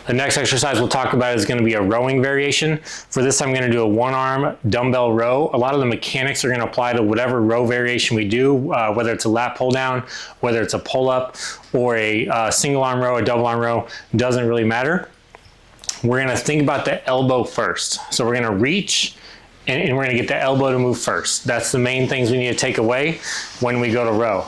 The next exercise we'll talk about is going to be a rowing variation. For this, I'm going to do a one-arm dumbbell row. A lot of the mechanics are going to apply to whatever row variation we do, whether it's a lat pull down, whether it's a pull-up, or a single arm row, a double arm row, doesn't really matter. We're going to think about the elbow first. So we're going to reach and we're going to get the elbow to move first. That's the main things we need to take away when we go to row.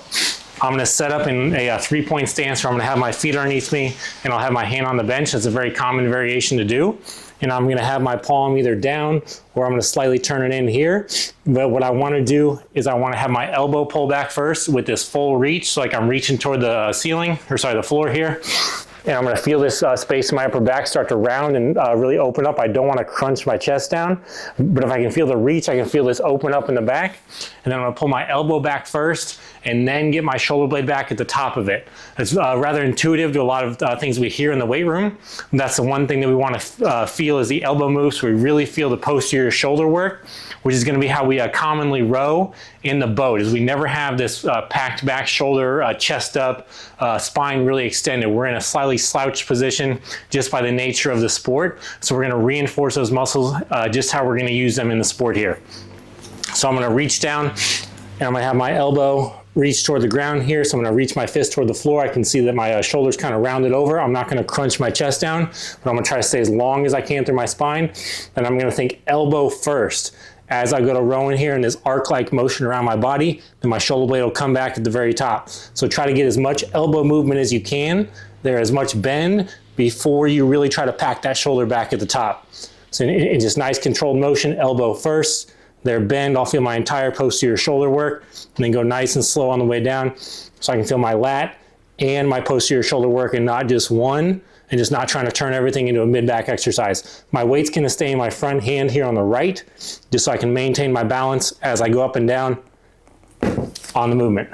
I'm going to set up in a three-point stance where I'm going to have my feet underneath me and I'll have my hand on the bench. That's a very common variation to do. And I'm going to have my palm either down or I'm going to slightly turn it in here. But what I want to do is I want to have my elbow pull back first with this full reach, so like I'm reaching toward the ceiling, or sorry, the floor here. And I'm going to feel this space in my upper back start to round and really open up. I don't want to crunch my chest down, but if I can feel the reach, I can feel this open up in the back. And then I'm going to pull my elbow back first and then get my shoulder blade back at the top of it. It's rather intuitive to a lot of things we hear in the weight room. And that's the one thing that we want to feel is the elbow move, so we really feel the posterior shoulder work, which is going to be how we commonly row in the boat, is we never have this packed back shoulder, chest up, spine really extended. We're in a slightly slouched position just by the nature of the sport. So we're going to reinforce those muscles just how we're going to use them in the sport here. So I'm going to reach down and I'm going to have my elbow reach toward the ground here. So I'm going to reach my fist toward the floor. I can see that my shoulders kind of rounded over. I'm not going to crunch my chest down, but I'm going to try to stay as long as I can through my spine. And I'm going to think elbow first. As I go to rowing here in this arc-like motion around my body, then my shoulder blade will come back at the very top. So try to get as much elbow movement as you can. There, as much bend before you really try to pack that shoulder back at the top. So in just nice controlled motion, elbow first, there bend, I'll feel my entire posterior shoulder work, and then go nice and slow on the way down so I can feel my lat and my posterior shoulder work and not just one, and just not trying to turn everything into a mid-back exercise. My weight's gonna stay in my front hand here on the right, just so I can maintain my balance as I go up and down on the movement.